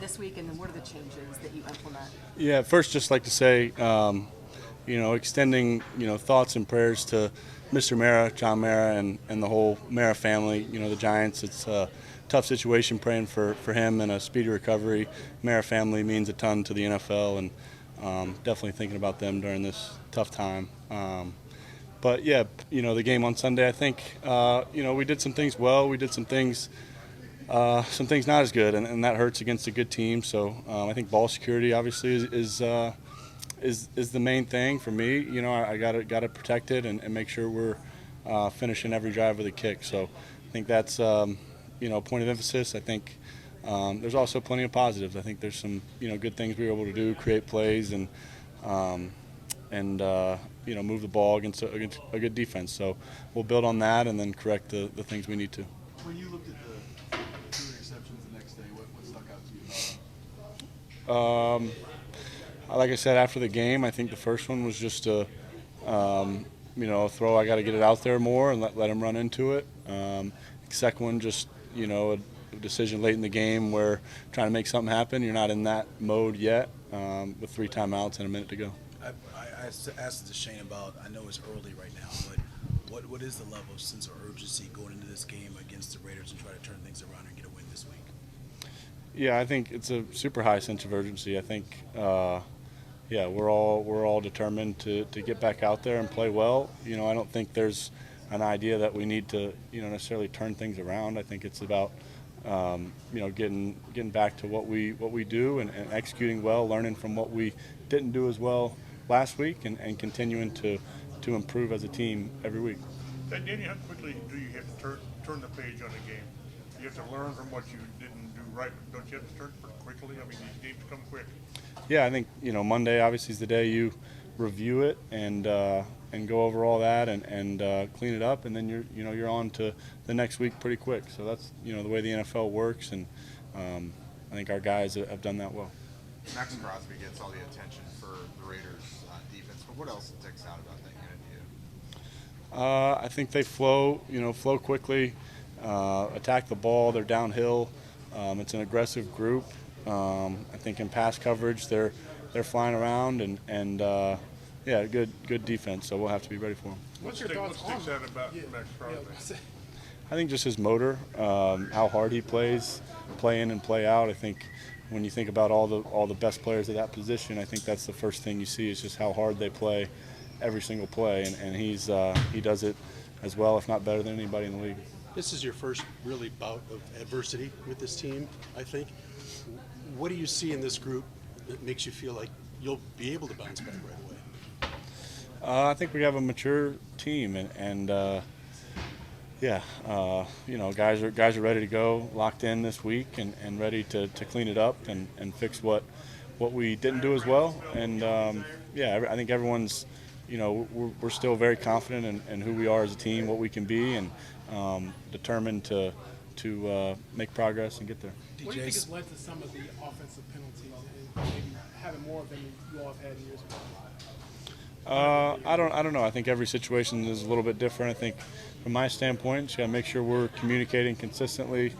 this week, and then what are the changes that you implement? Yeah, first, just like to say, extending, thoughts and prayers to Mr. Mara, John Mara, and the whole Mara family, the Giants. It's a tough situation, praying for him and a speedy recovery. Mara family means a ton to the NFL, and definitely thinking about them during this tough time. But, yeah, the game on Sunday, I think, we did some things well. We did some things not as good, and that hurts against a good team. So I think ball security obviously is the main thing for me. I got to protect it and make sure we're finishing every drive with a kick. So I think that's a point of emphasis. I think there's also plenty of positives. I think there's some good things we were able to do, create plays and move the ball against a good defense. So we'll build on that and then correct the things we need to. When you looked at the two interceptions the next day, what stuck out to you? Like I said after the game, I think the first one was just a throw. I got to get it out there more and let him run into it. Second one, just a decision late in the game where trying to make something happen. You're not in that mode yet with 3 timeouts and a minute to go. I asked Shane about, I know it's early right now, but what is the level of sense of urgency going into this game against the Raiders and try to turn things around and get a win this week? Yeah, I think it's a super high sense of urgency. I think, we're all determined to get back out there and play well. I don't think there's an idea that we need to, necessarily turn things around. I think it's about, getting back to what we do and executing well, learning from what we didn't do as well last week, and continuing to improve as a team every week. Danny, how quickly do you have to turn the page on a game? You have to learn from what you didn't do right, but don't you have to turn pretty quickly? I mean, these games come quick. Yeah, I think Monday obviously is the day you review it and go over all that and clean it up, and then you're on to the next week pretty quick. So that's the way the NFL works, and I think our guys have done that well. Max Crosby gets all the attention for the Raiders defense, but what else sticks out about that unit to you? I think they flow quickly, attack the ball. They're downhill. It's an aggressive group. I think in pass coverage they're flying around and good defense. So we'll have to be ready for them. What sticks out about Max Crosby? I think just his motor, how hard he plays, play in and play out. I think when you think about all the best players at that position, I think that's the first thing you see is just how hard they play every single play, and he does it as well, if not better than anybody in the league. This is your first really bout of adversity with this team, I think. What do you see in this group that makes you feel like you'll be able to bounce back right away? I think we have a mature team, and guys are ready to go, locked in this week, and ready to clean it up and fix what we didn't do as well. And I think everyone's we're still very confident in who we are as a team, what we can be, and determined to make progress and get there. What do you think has led to some of the offensive penalties and maybe having more of them than you all have had in years past? I don't know. I think every situation is a little bit different. I think from my standpoint, you got to make sure we're communicating consistently.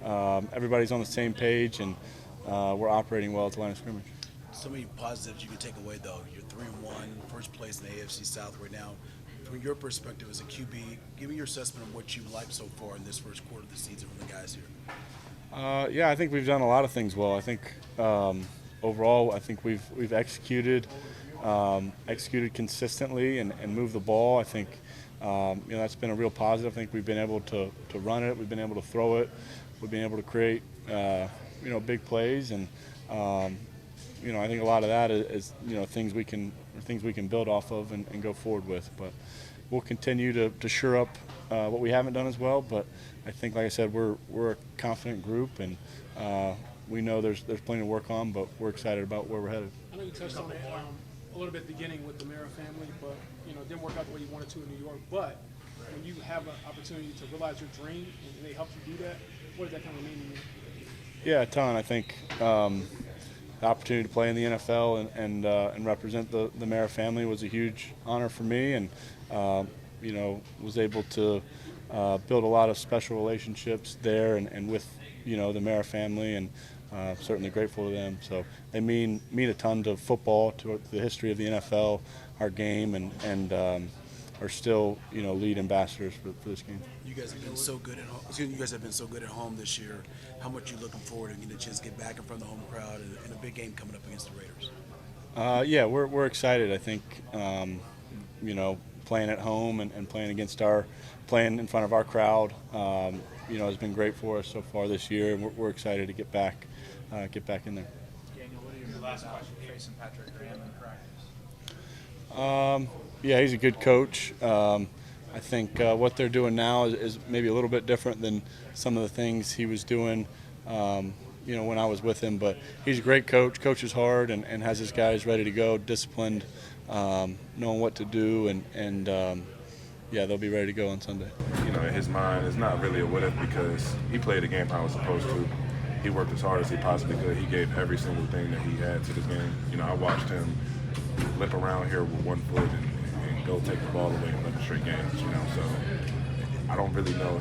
Everybody's on the same page, and we're operating well at the line of scrimmage. So many positives you can take away, though. You're 3-1, first place in the AFC South right now. From your perspective as a QB, give me your assessment of what you've liked so far in this first quarter of the season from the guys here. I think we've done a lot of things well. I think overall, I think we've executed consistently and moved the ball. I think that's been a real positive. I think we've been able to run it. We've been able to throw it. We've been able to create big plays, and I think a lot of that is things we can build off of and go forward with. But we'll continue to shore up what we haven't done as well. But I think, like I said, we're a confident group, and we know there's plenty to work on. But we're excited about where we're headed. I know you touched on it a little bit at the beginning with the Mara family, but it didn't work out the way you wanted to in New York. But when you have an opportunity to realize your dream and they help you do that, what does that kind of mean to you? Yeah, a ton. I think the opportunity to play in the NFL and represent the Mara family was a huge honor for me, and was able to build a lot of special relationships there and with the Mara family, and certainly grateful to them. So they mean a ton to football, to the history of the NFL, our game, and are still, lead ambassadors for this game. You guys have been so good at home. You guys have been so good at home this year. How much you looking forward to getting a chance to get back in front of the home crowd in a big game coming up against the Raiders? Yeah, we're excited. I think playing at home and playing in front of our crowd, has been great for us so far this year, and we're excited to get back in there. Daniel, what are your last question facing Patrick Graham in practice? Yeah, he's a good coach. I think what they're doing now is maybe a little bit different than some of the things he was doing, when I was with him. But he's a great coach, coaches hard, and has his guys ready to go, disciplined, knowing what to do, and they'll be ready to go on Sunday. In his mind, it's not really a what if because he played the game how he was supposed to. He worked as hard as he possibly could. He gave every single thing that he had to this game. I watched him limp around here with one foot and go take the ball away in 11 straight games, So I don't really know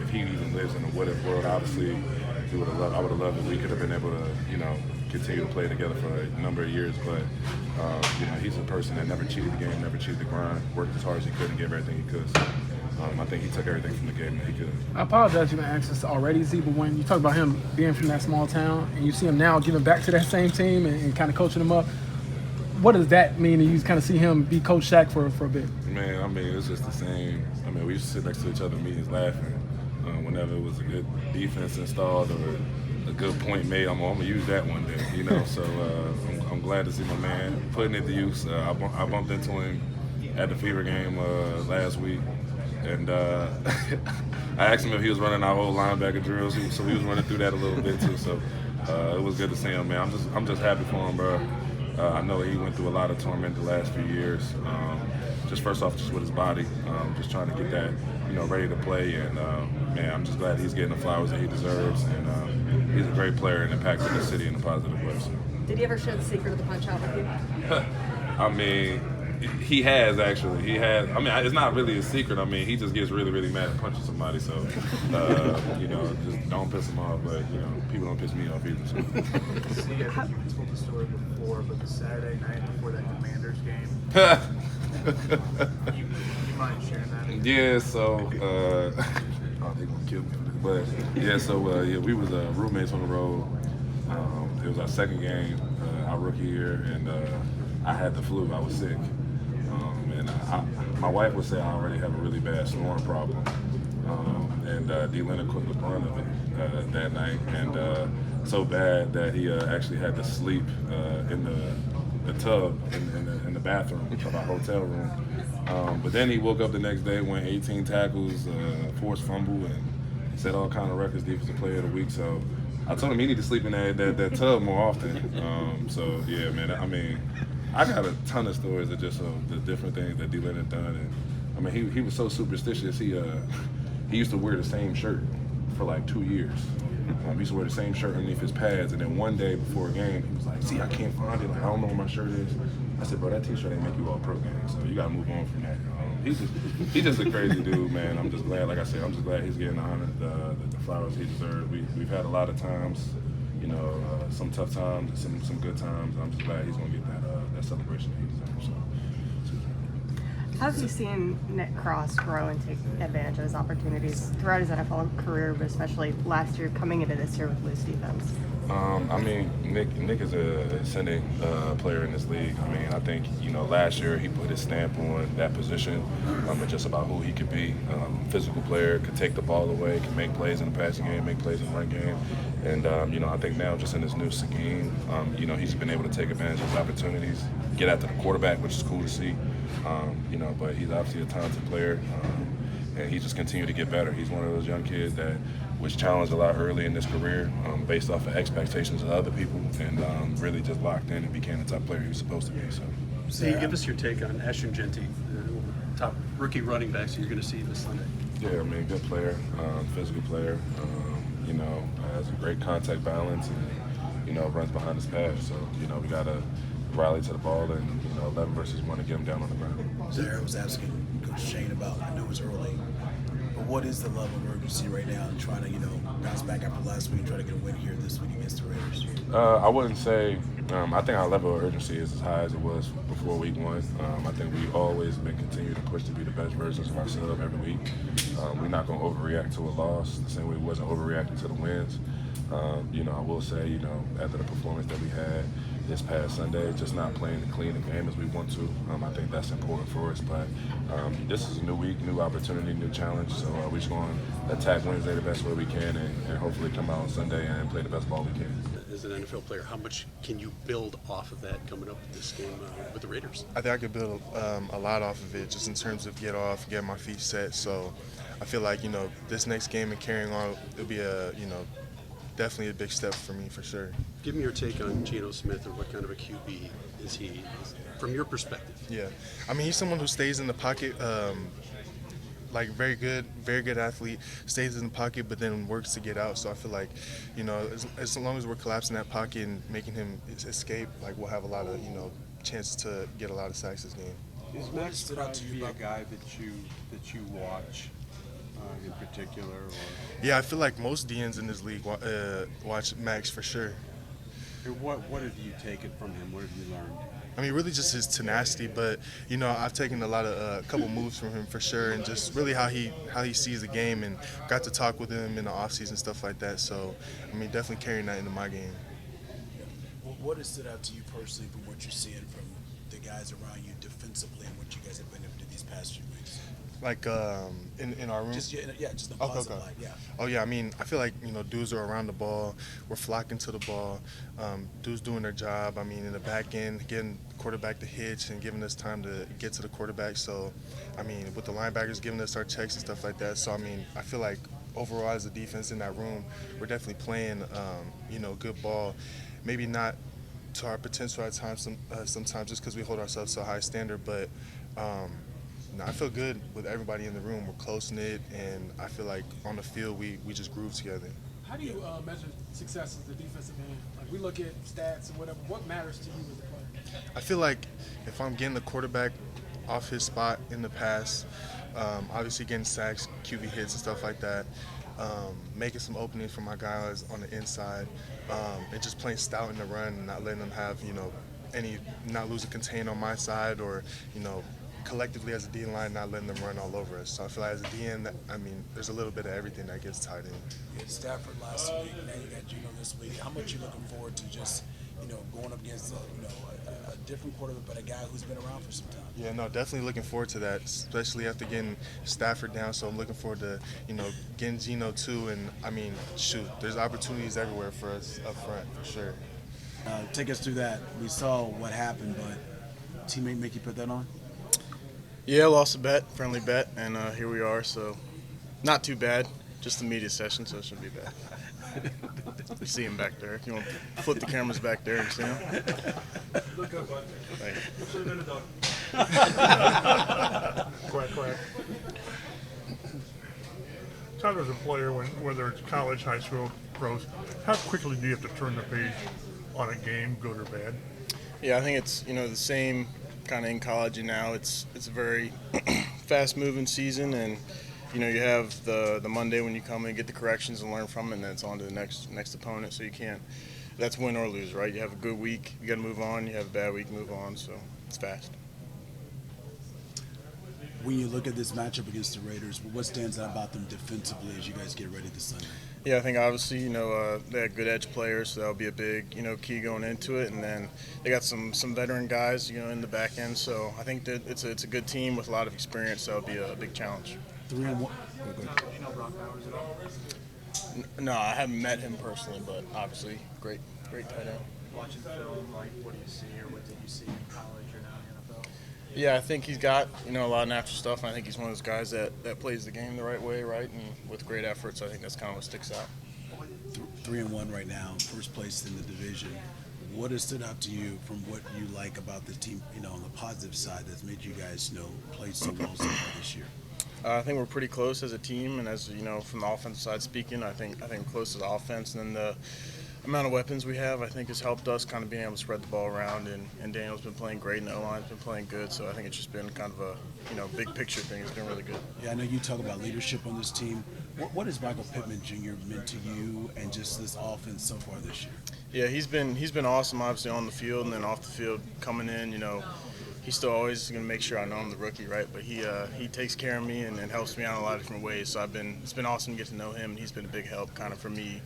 if he even lives in a what if world. Obviously, I would have loved if we could have been able to, continue to play together for a number of years. But, he's a person that never cheated the game, never cheated the grind, worked as hard as he could and gave everything he could. So, I think he took everything from the game that he could. I apologize you didn't ask this already, Z, but when you talk about him being from that small town and you see him now giving back to that same team and kind of coaching them up, what does that mean? And you kind of see him be Coach Shaq for a bit. Man, it's just the same. We used to sit next to each other in meetings laughing. Whenever it was a good defense installed or a good point made, I'm going to use that one day, So I'm glad to see my man putting it to use. I bumped into him at the Fever game last week. And I asked him if he was running our whole linebacker drills, so he was running through that a little bit too. So it was good to see him, man. I'm just happy for him, bro. I know he went through a lot of torment the last few years. Just first off, just with his body, just trying to get that, ready to play. And man, I'm just glad he's getting the flowers that he deserves. And he's a great player and impacted the city in a positive way. So. Did he ever share the secret of the punch out with you? He has actually. It's not really a secret. He just gets really, really mad at punching somebody. So, just don't piss him off. But people don't piss me off either. So. See, I think you told the story before, but the Saturday night before that Commanders game, you mind sharing that? Yeah. So, they're gonna kill me for this. But yeah. So we was roommates on the road. It was our second game, our rookie year, and I had the flu. I was sick. My wife would say I already have a really bad snoring problem, and D. Leonard took the brunt of it that night, and so bad that he actually had to sleep in the tub in the bathroom of our hotel room. But then he woke up the next day, went 18 tackles, forced fumble, and set all kind of records, defensive player of the week. So I told him he need to sleep in that tub more often. So yeah, man. I got a ton of stories of just the different things that D-Lin had done. And he was so superstitious. He used to wear the same shirt for like 2 years. He used to wear the same shirt underneath his pads. And then one day before a game, he was like, "See, I can't find it. Like, I don't know where my shirt is." I said, "Bro, that T-shirt ain't make you all pro game. So you got to move on from that." He's just a crazy dude, man. I'm just glad, like I said, he's getting honored the flowers he deserves. We've had a lot of times, some tough times and some good times. I'm just glad he's going to get that celebration that he deserves. So. How have you seen Nick Cross grow and take advantage of his opportunities throughout his NFL career, but especially last year coming into this year with loose defense? Nick is a ascending player in this league. I think, last year he put his stamp on that position. It's just about who he could be. Physical player, could take the ball away, can make plays in the passing game, make plays in the run game. And, I think now just in this new scheme, he's been able to take advantage of his opportunities, get after the quarterback, which is cool to see. But he's obviously a talented player. And he just continued to get better. He's one of those young kids that was challenged a lot early in his career based off of expectations of other people, and really just locked in and became the top player he was supposed to be. So, give us your take on Ashton Genty, the top rookie running backs you're going to see this Sunday. Yeah, good player, physical player. Has a great contact balance and runs behind his pass. So we got to rally to the ball and 11 versus 1 to get him down on the ground. Zaire was asking Coach Shane about, I know it was early, but But what is the level of urgency right now in trying to, bounce back after last week and try to get a win here this week against the Raiders? I wouldn't say. I think our level of urgency is as high as it was before week one. I think we've always been continuing to push to be the best versions of ourselves every week. We're not going to overreact to a loss the same way we wasn't overreacting to the wins. I will say, after the performance that we had this past Sunday, just not playing the clean the game as we want to. I think that's important for us. But this is a new week, new opportunity, new challenge. So we're just going to attack Wednesday the best way we can and hopefully come out on Sunday and play the best ball we can. As an NFL player, how much can you build off of that coming up with this game with the Raiders? I think I could build a lot off of it, just in terms of get my feet set. So I feel like, this next game and carrying on, it'll be definitely a big step for me for sure. Give me your take on Geno Smith, or what kind of a QB is he, from your perspective? Yeah, I mean, he's someone who stays in the pocket, very good athlete, stays in the pocket, but then works to get out. So I feel like, as long as we're collapsing that pocket and making him escape, we'll have a lot of, chances to get a lot of sacks this game. Is Max Crosby a guy that you watch in particular? Or? Yeah, I feel like most DNs in this league watch Max for sure. What have you taken from him? What have you learned? I mean, really just his tenacity, but I've taken a couple moves from him for sure, and just really how he sees the game, and got to talk with him in the offseason, stuff like that. So, I mean, definitely carrying that into my game. What has stood out to you personally from what you're seeing from the guys around you defensively and what you guys have been able to do these past few weeks? In our room? Just the positive light, yeah. Oh, yeah, I mean, I feel like, dudes are around the ball. We're flocking to the ball. Dudes doing their job. I mean, in the back end, getting the quarterback to hitch and giving us time to get to the quarterback. So, I mean, with the linebackers giving us our checks and stuff like that. So, I mean, I feel like overall as a defense in that room, we're definitely playing, good ball. Maybe not to our potential at times, sometimes just because we hold ourselves to a high standard, but I feel good with everybody in the room. We're close-knit, and I feel like on the field we just groove together. How do you measure success as a defensive end? Like, we look at stats and whatever. What matters to you as a player? I feel like if I'm getting the quarterback off his spot in the pass, obviously getting sacks, QB hits and stuff like that, making some openings for my guys on the inside, and just playing stout in the run and not letting them have, not losing contain on my side, or, collectively as a D line, not letting them run all over us. So I feel like as a DN, there's a little bit of everything that gets tied in. You had Stafford last week, now you got Geno this week. How much are you looking forward to just, going up against a different quarterback, but a guy who's been around for some time? Yeah, no, definitely looking forward to that, especially after getting Stafford down. So I'm looking forward to, getting Geno too. And there's opportunities everywhere for us up front for sure. Take us through that. We saw what happened, but teammate make you put that on? Yeah, lost a bet, friendly bet, and here we are. So, not too bad. Just the media session, so it shouldn't be bad. You see him back there. If you want to flip the cameras back there and see him. Look up. Thank you. Should have been a dog. Quack. Tyler, as a player, whether it's college, high school, pros, how quickly do you have to turn the page on a game, good or bad? Yeah, I think it's the same kind of in college, and now it's a very fast-moving season, and you have the Monday when you come and get the corrections and learn from it, and then it's on to the next opponent. So you can't. That's win or lose, right? You have a good week, you got to move on. You have a bad week, move on. So it's fast. When you look at this matchup against the Raiders, what stands out about them defensively as you guys get ready this Sunday? Yeah, I think obviously, they have good edge players, so that'll be a big, key going into it. And then they got some veteran guys, in the back end. So I think that it's a good team with a lot of experience. So it'll be a big challenge. 3-1. You know Brock Bowers at all? No, I haven't met him personally, but obviously great tight end. Watching film, what do you see, or what did you see in college or now in the NFL? Yeah, I think he's got, a lot of natural stuff, and I think he's one of those guys that plays the game the right way, right, and with great effort, so I think that's kind of what sticks out. 3-1 right now, first place in the division. What has stood out to you from what you like about this team, on the positive side that's made you guys, play so well so far this year? I think we're pretty close as a team, and as from the offensive side speaking, I think close to the offense, and then amount of weapons we have, I think, has helped us kind of being able to spread the ball around. And Daniel's been playing great, and the O-line's been playing good. So I think it's just been kind of a big picture thing. It's been really good. Yeah, I know you talk about leadership on this team. What has Michael Pittman Jr. meant to you and just this offense so far this year? Yeah, he's been awesome, obviously on the field, and then off the field coming in. He's still always going to make sure I know I'm the rookie, right? But he takes care of me and helps me out in a lot of different ways. So it's been awesome to get to know him, and he's been a big help kind of for me,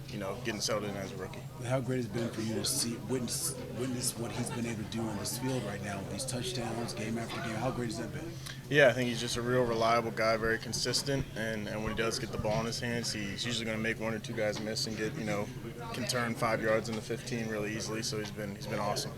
getting settled in as a rookie. How great has it been for you to witness what he's been able to do on this field right now with these touchdowns, game after game? How great has that been? Yeah, I think he's just a real reliable guy, very consistent, and when he does get the ball in his hands, he's usually going to make one or two guys miss and can turn 5 yards into 15 really easily. So he's been awesome.